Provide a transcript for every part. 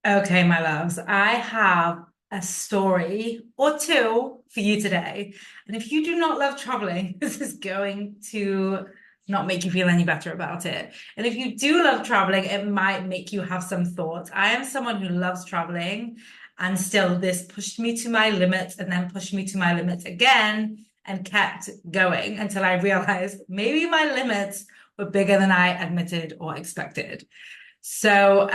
Okay, my loves, I have a story or two for you today. And if you do not love traveling, this is going to not make you feel any better about it. And if you do love traveling, it might make you have some thoughts. I am someone who loves traveling, and still this pushed me to my limits and then pushed me to my limits again and kept going until I realized maybe my limits were bigger than I admitted or expected. So,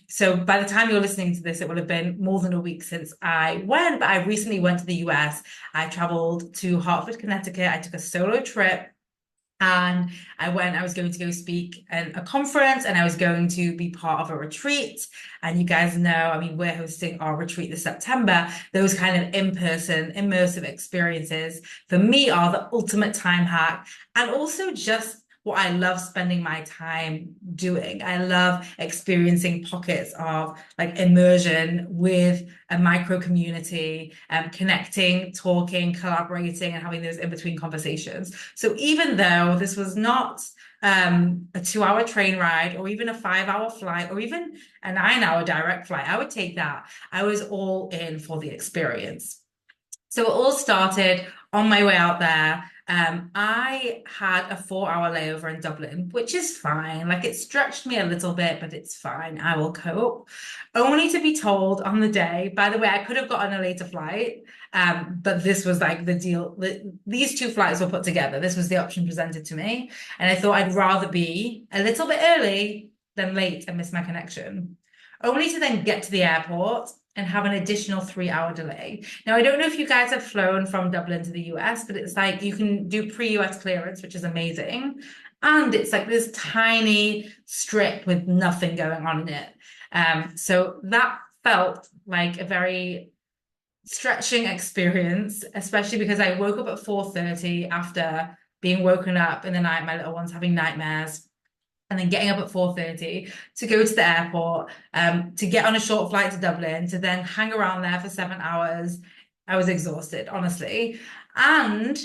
so by the time you're listening to this, it will have been more than a week since I went, but I recently went to the US. I traveled to Hartford, Connecticut. I took a solo trip and I was going to go speak at a conference and I was going to be part of a retreat. And you guys know, I mean, we're hosting our retreat this September. Those kind of in-person, immersive experiences for me are the ultimate time hack. And also just what I love spending my time doing. I love experiencing pockets of like immersion with a micro community, connecting, talking, collaborating, and having those in between conversations. So even though this was not a 2 hour train ride or even a 5 hour flight or even a 9 hour direct flight, I would take that. I was all in for the experience. So it all started on my way out there. I had a 4 hour layover in Dublin, which is fine. Like it stretched me a little bit, but it's fine. I will cope. Only to be told on the day, by the way, I could have gotten a later flight, but this was like the deal. These two flights were put together. This was the option presented to me. And I thought I'd rather be a little bit early than late and miss my connection. Only to then get to the airport and have an additional 3 hour delay. Now, I don't know if you guys have flown from Dublin to the US, but it's like you can do pre-US clearance, which is amazing. And it's like this tiny strip with nothing going on in it. So that felt like a very stretching experience, especially because I woke up at 4:30 after being woken up in the night, my little one's having nightmares and then getting up at 4:30 to go to the airport, to get on a short flight to Dublin, to then hang around there for 7 hours. I was exhausted, honestly. And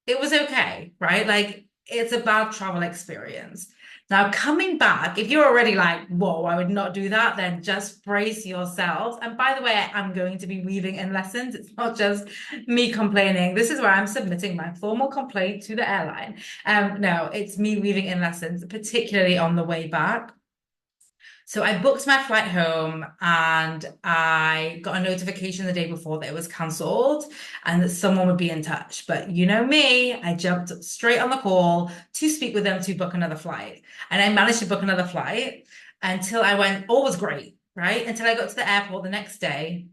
it was okay, right? Like it's a bad travel experience. Now, coming back, if you're already like, whoa, I would not do that, then just brace yourself. And by the way, I'm going to be weaving in lessons. It's not just me complaining. This is where I'm submitting my formal complaint to the airline. No, it's me weaving in lessons, particularly on the way back. So I booked my flight home and I got a notification the day before that it was cancelled and that someone would be in touch. But you know me, I jumped straight on the call to speak with them to book another flight. And I managed to book another flight until I went, all was great, right? Until I got to the airport the next day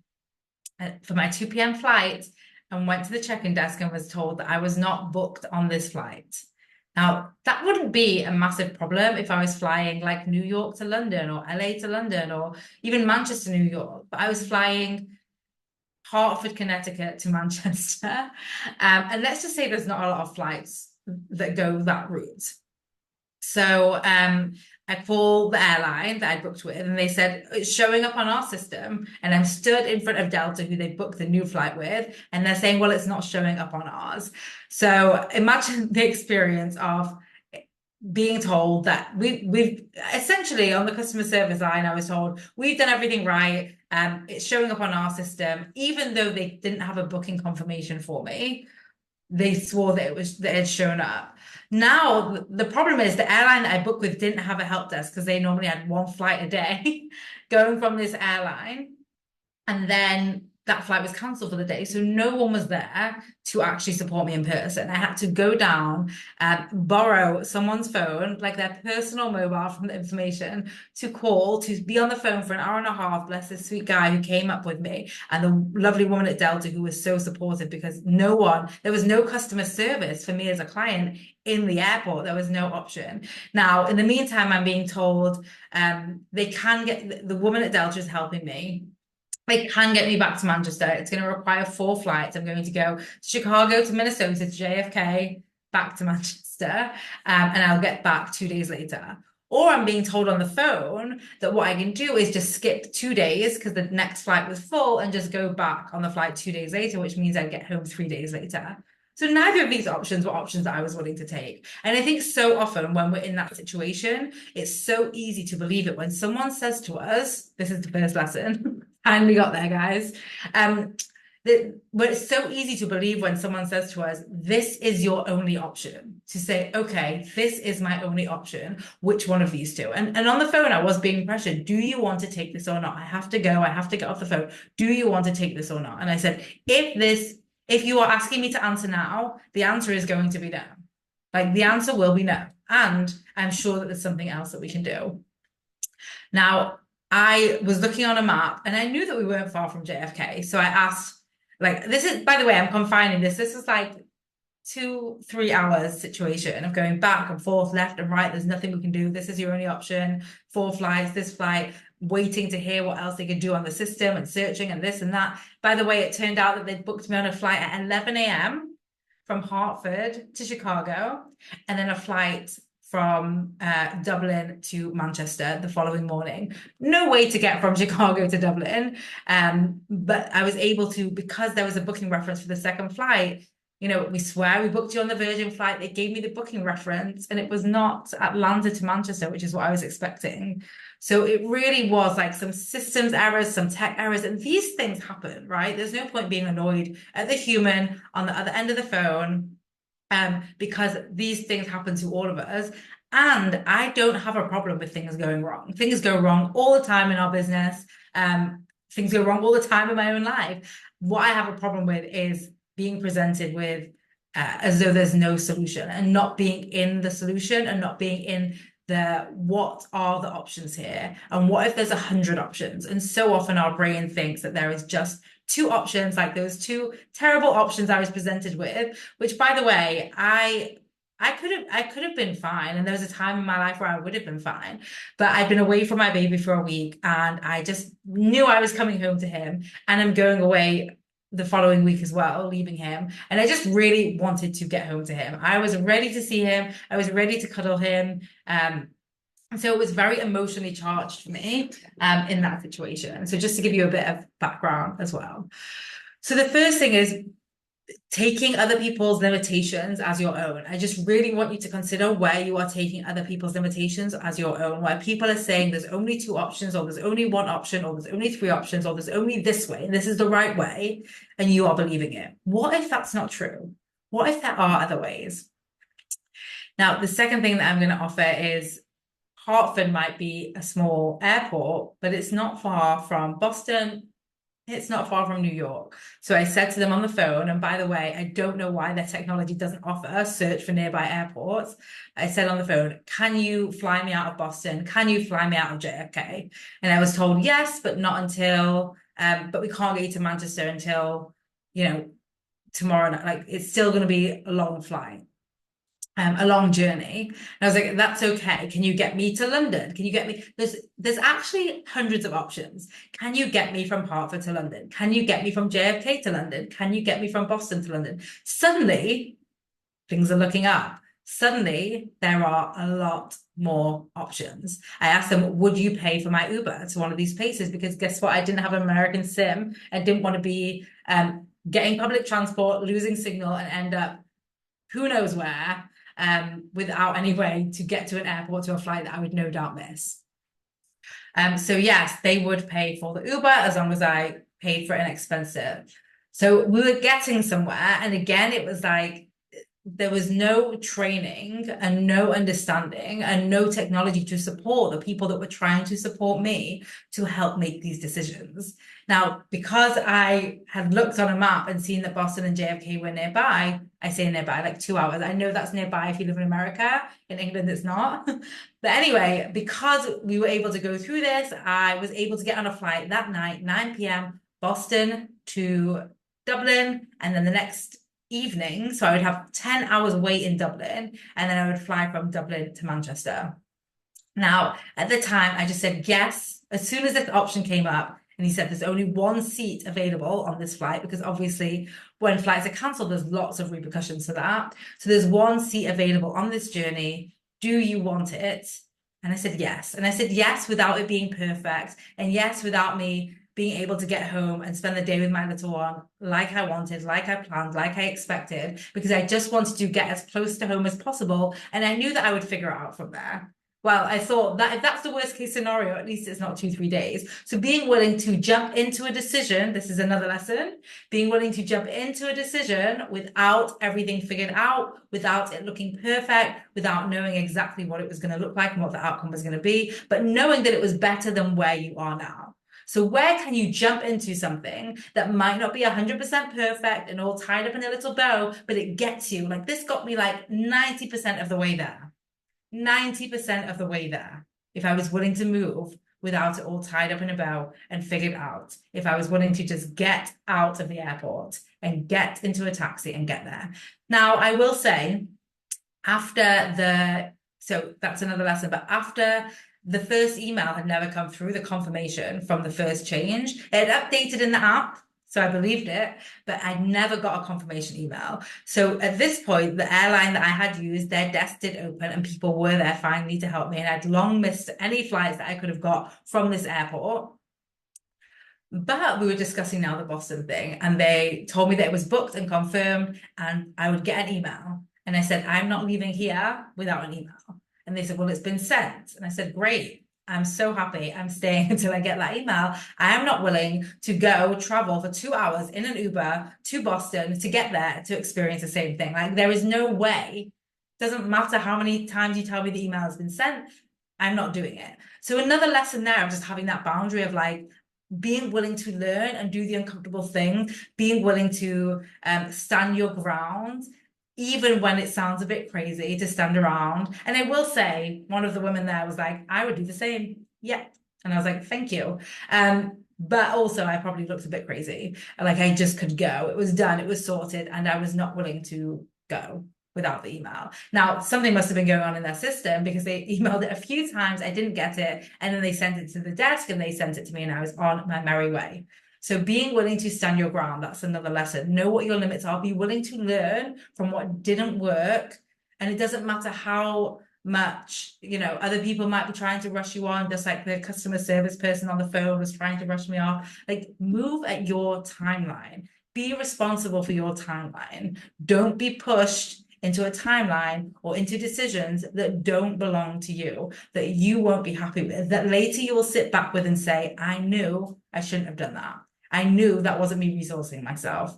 for my 2 p.m. flight and went to the check-in desk and was told that I was not booked on this flight. Now, that wouldn't be a massive problem if I was flying like New York to London or LA to London or even Manchester, New York. But I was flying Hartford, Connecticut to Manchester. And let's just say there's not a lot of flights that go that route. So I called the airline that I booked with, and they said it's showing up on our system. And I'm stood in front of Delta, who they booked the new flight with, and they're saying, well, it's not showing up on ours. So imagine the experience of being told that we've essentially on the customer service line, I was told we've done everything right. It's showing up on our system, even though they didn't have a booking confirmation for me. They swore that it had shown up. Now the problem is the airline that I booked with didn't have a help desk because they normally had one flight a day going from this airline. And then that flight was cancelled for the day. So no one was there to actually support me in person. I had to go down and borrow someone's phone, like their personal mobile from the information, to call, to be on the phone for an hour and a half. Bless this sweet guy who came up with me and the lovely woman at Delta who was so supportive because there was no customer service for me as a client in the airport. There was no option. Now, in the meantime, I'm being told they can get the woman at Delta is helping me. They can get me back to Manchester. It's going to require 4 flights. I'm going to go to Chicago to Minnesota to JFK, back to Manchester, and I'll get back 2 days later. Or I'm being told on the phone that what I can do is just skip 2 days because the next flight was full and just go back on the flight 2 days later, which means I get home 3 days later. So neither of these options were options that I was willing to take. And I think so often when we're in that situation, it's so easy to believe it when someone says to us, this is the first lesson, finally got there, guys. But it's so easy to believe when someone says to us, this is your only option, to say, okay, this is my only option. Which one of these two? And on the phone, I was being pressured. Do you want to take this or not? I have to go. I have to get off the phone. Do you want to take this or not? And I said, if you are asking me to answer now, the answer is going to be no. Like the answer will be no. And I'm sure that there's something else that we can do. Now, I was looking on a map and I knew that we weren't far from JFK. So I asked, like, this is, by the way, I'm confining this. This is like 2-3 hours situation of going back and forth, left and right. There's nothing we can do. This is your only option. 4 flights, this flight, waiting to hear what else they could do on the system and searching and this and that. By the way, it turned out that they'd booked me on a flight at 11 a.m. from Hartford to Chicago, and then a flight from Dublin to Manchester the following morning. No way to get from Chicago to Dublin. But I was able to, because there was a booking reference for the second flight, you know, we swear we booked you on the Virgin flight. They gave me the booking reference and it was not Atlanta to Manchester, which is what I was expecting. So it really was like some systems errors, some tech errors, and these things happen, right? There's no point being annoyed at the human on the other end of the phone, because these things happen to all of us. And I don't have a problem with things going wrong. Things go wrong all the time in our business. Things go wrong all the time in my own life. What I have a problem with is being presented with as though there's no solution, and not being in the solution, and not being in the what are the options here, and what if there's 100 options. And so often our brain thinks that there is just 2 options, like those 2 terrible options I was presented with, which, by the way, I could have been fine, and there was a time in my life where I would have been fine, but I'd been away from my baby for a week and I just knew I was coming home to him, and I'm going away the following week as well, leaving him, and I just really wanted to get home to him. I was ready to see him. I was ready to cuddle him. And so it was very emotionally charged for me in that situation. So just to give you a bit of background as well. So the first thing is taking other people's limitations as your own. I just really want you to consider where you are taking other people's limitations as your own, where people are saying there's only 2 options, or there's only 1 option, or there's only 3 options, or there's only this way, and this is the right way, and you are believing it. What if that's not true? What if there are other ways? Now, the second thing that I'm going to offer is Hartford might be a small airport, but it's not far from Boston. It's not far from New York. So I said to them on the phone, and by the way, I don't know why their technology doesn't offer a search for nearby airports. I said on the phone, can you fly me out of Boston? Can you fly me out of JFK? And I was told yes, but not until, but we can't get you to Manchester until, you know, tomorrow night. Like, it's still going to be a long flight. A long journey. And I was like, that's okay. Can you get me to London? Can you get me? There's actually hundreds of options. Can you get me from Hartford to London? Can you get me from JFK to London? Can you get me from Boston to London? Suddenly, things are looking up. Suddenly, there are a lot more options. I asked them, would you pay for my Uber to one of these places? Because guess what? I didn't have an American SIM. I didn't want to be getting public transport, losing signal, and end up who knows where, without any way to get to an airport, to a flight that I would no doubt miss. So yes, they would pay for the Uber as long as I paid for inexpensive. So we were getting somewhere. And again, it was like, there was no training and no understanding and no technology to support the people that were trying to support me to help make these decisions. Now, because I had looked on a map and seen that Boston and JFK were nearby, I say nearby, like 2 hours. I know that's nearby if you live in America. In England, it's not. But anyway, because we were able to go through this, I was able to get on a flight that night, 9 p.m., Boston to Dublin, and then the next evening, so I would have 10 hours wait in Dublin, and then I would fly from Dublin to Manchester. Now, at the time, I just said yes. As soon as this option came up, and he said there's only 1 seat available on this flight, because obviously when flights are cancelled, there's lots of repercussions to that. So there's 1 seat available on this journey. Do you want it? And I said yes. And I said yes without it being perfect, and yes without me being able to get home and spend the day with my little one like I wanted, like I planned, like I expected, because I just wanted to get as close to home as possible. And I knew that I would figure it out from there. Well, I thought that if that's the worst case scenario, at least it's not 2, 3 days. So being willing to jump into a decision, this is another lesson, being willing to jump into a decision without everything figured out, without it looking perfect, without knowing exactly what it was going to look like and what the outcome was going to be, but knowing that it was better than where you are now. So where can you jump into something that might not be 100% perfect and all tied up in a little bow, but it gets you? Like this got me like 90% of the way there. 90% of the way there. If I was willing to move without it all tied up in a bow and figured out, if I was willing to just get out of the airport and get into a taxi and get there. Now, I will say, so that's another lesson, but after the first email had never come through, the confirmation from the first change, it had updated in the app. So I believed it, but I never got a confirmation email. So at this point, the airline that I had used, their desk did open and people were there finally to help me. And I'd long missed any flights that I could have got from this airport. But we were discussing now the Boston thing, and they told me that it was booked and confirmed, and I would get an email. And I said, I'm not leaving here without an email. And they said, well, it's been sent. And I said, great. I'm so happy. I'm staying until I get that email. I am not willing to go travel for 2 hours in an Uber to Boston to get there to experience the same thing. Like there is no way. Doesn't matter how many times you tell me the email has been sent. I'm not doing it. So another lesson there of just having that boundary of like being willing to learn and do the uncomfortable things, being willing to stand your ground, even when it sounds a bit crazy to stand around. And I will say, one of the women there was like, I would do the same. Yeah. And I was like, thank you. But also I probably looked a bit crazy. Like I just could go. It was done. It was sorted. And I was not willing to go without the email. Now, something must have been going on in their system because they emailed it a few times. I didn't get it. And then they sent it to the desk and they sent it to me and I was on my merry way. So being willing to stand your ground, that's another lesson. Know what your limits are. Be willing to learn from what didn't work. And it doesn't matter how much, other people might be trying to rush you on, just like the customer service person on the phone was trying to rush me off. Like move at your timeline. Be responsible for your timeline. Don't be pushed into a timeline or into decisions that don't belong to you, that you won't be happy with, that later you will sit back with and say, I knew I shouldn't have done that. I knew that wasn't me resourcing myself.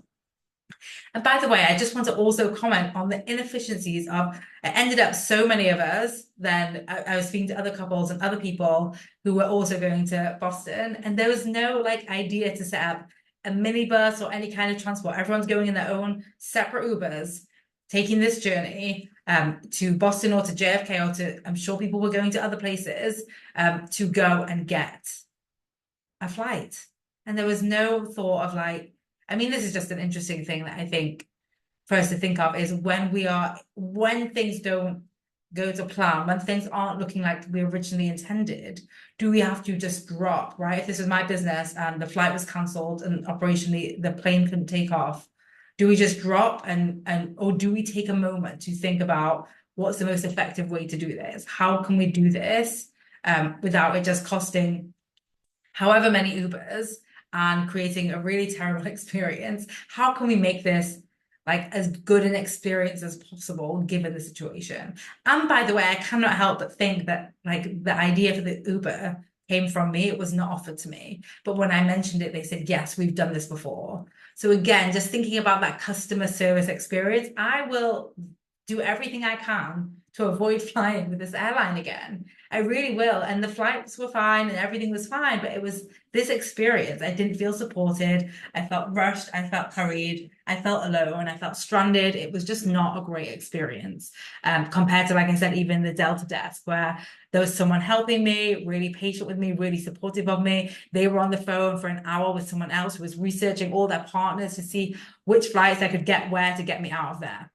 And by the way, I just want to also comment on the inefficiencies of, it ended up so many of us, then I was speaking to other couples and other people who were also going to Boston, and there was no idea to set up a minibus or any kind of transport. Everyone's going in their own separate Ubers, taking this journey to Boston or to JFK or to, I'm sure people were going to other places to go and get a flight. And there was no thought of this is just an interesting thing that I think for us to think of is when things don't go to plan, when things aren't looking like we originally intended, do we have to just drop, right? If this was my business and the flight was cancelled and operationally the plane couldn't take off, do we just drop or do we take a moment to think about what's the most effective way to do this? How can we do this without it just costing however many Ubers and creating a really terrible experience? How can we make this as good an experience as possible given the situation? And by the way, I cannot help but think that the idea for the Uber came from me. It was not offered to me. But when I mentioned it, they said, yes, we've done this before. So again, just thinking about that customer service experience, I will do everything I can to avoid flying with this airline again. I really will. And the flights were fine and everything was fine, but it was this experience. I didn't feel supported. I felt rushed. I felt hurried. I felt alone. I felt stranded. It was just not a great experience compared to, like I said, even the Delta desk where there was someone helping me, really patient with me, really supportive of me. They were on the phone for an hour with someone else who was researching all their partners to see which flights I could get where to get me out of there.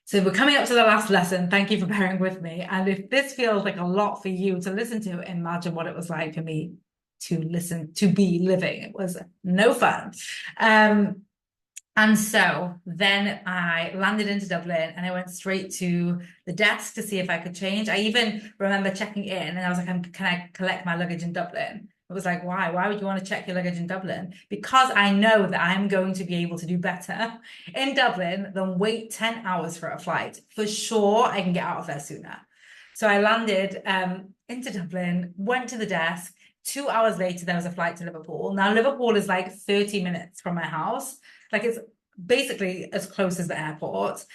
So we're coming up to the last lesson. Thank you for bearing with me. And if this feels like a lot for you to listen to, imagine what it was like for me to be living. It was no fun. And so then I landed into Dublin and I went straight to the desk to see if I could change. I even remember checking in and I was like, can I collect my luggage in Dublin? It was like, why? Why would you want to check your luggage in Dublin? Because I know that I'm going to be able to do better in Dublin than wait 10 hours for a flight. For sure, I can get out of there sooner. So I landed into Dublin, went to the desk. 2 hours later, there was a flight to Liverpool. Now, Liverpool is like 30 minutes from my house. Like it's basically as close as the airport.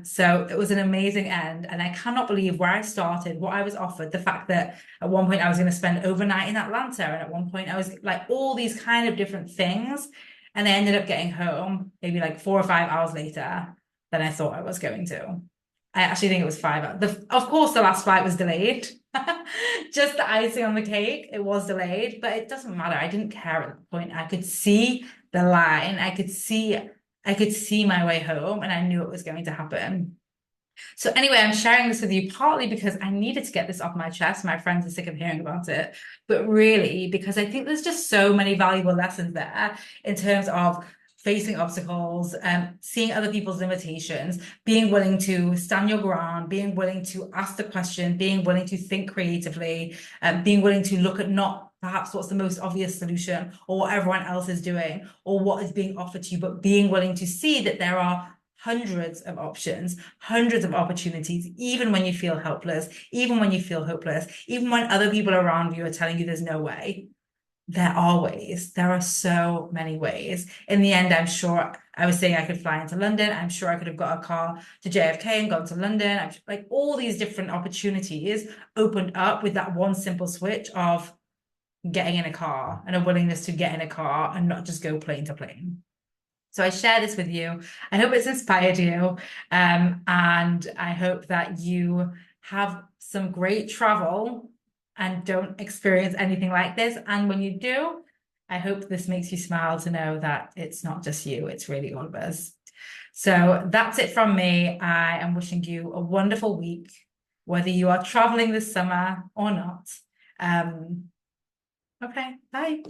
So it was an amazing end. And I cannot believe where I started, what I was offered, the fact that at one point I was going to spend overnight in Atlanta. And at one point I was like all these kind of different things. And I ended up getting home maybe like 4 or 5 hours later than I thought I was going to. I actually think it was 5 hours. Of course, the last flight was delayed. Just the icing on the cake, it was delayed, but it doesn't matter. I didn't care at that point. I could see the line. I could see my way home, and I knew it was going to happen. So anyway, I'm sharing this with you partly because I needed to get this off my chest. My friends are sick of hearing about it, but really because I think there's just so many valuable lessons there in terms of facing obstacles, seeing other people's limitations, being willing to stand your ground, being willing to ask the question, being willing to think creatively, being willing to look at not perhaps what's the most obvious solution or what everyone else is doing or what is being offered to you, but being willing to see that there are hundreds of options, hundreds of opportunities, even when you feel helpless, even when you feel hopeless, even when other people around you are telling you there's no way. There are ways. There are so many ways. In the end, I'm sure I was saying I could fly into London. I'm sure I could have got a car to JFK and gone to London. Like all these different opportunities opened up with that one simple switch of getting in a car and a willingness to get in a car and not just go plane to plane. So I share this with you. I hope it's inspired you. And I hope that you have some great travel and don't experience anything like this. And when you do, I hope this makes you smile to know that it's not just you, it's really all of us. So that's it from me. I am wishing you a wonderful week, whether you are traveling this summer or not. Okay, bye.